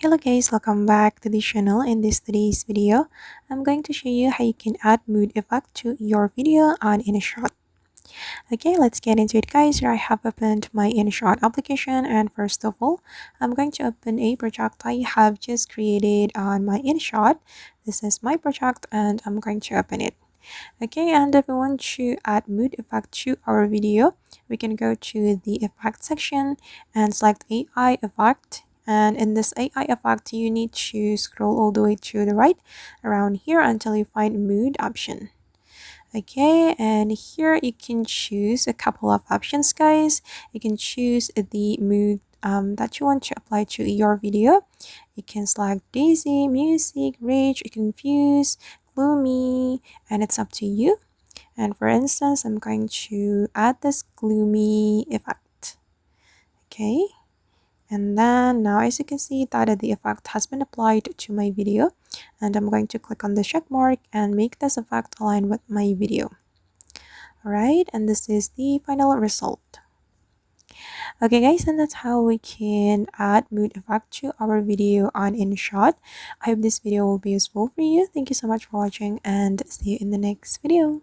Hello guys, welcome back to the channel. In today's video, I'm going to show you how you can add mood effect to your video on InShot. Okay, let's get into it guys. Here I have opened my InShot application, and first of all, I'm going to open a project I have just created on my InShot. This is my project and I'm going to open it. Okay, and if we want to add mood effect to our video, we can go to the effect section and select AI effect. And in this AI effect, you need to scroll all the way to the right around here until you find mood option. Okay, and here you can choose a couple of options guys. You can choose the mood that you want to apply to your video. You can select daisy, music, rage, confused, gloomy, and it's up to you. And for instance, I'm going to add this gloomy effect. Okay, and then now as you can see that the effect has been applied to my video, and I'm going to click on the check mark and make this effect align with my video. Alright, and this is the final result. Okay guys, and that's how we can add mood effect to our video on InShot. I hope this video will be useful for you. Thank you so much for watching and see you in the next video.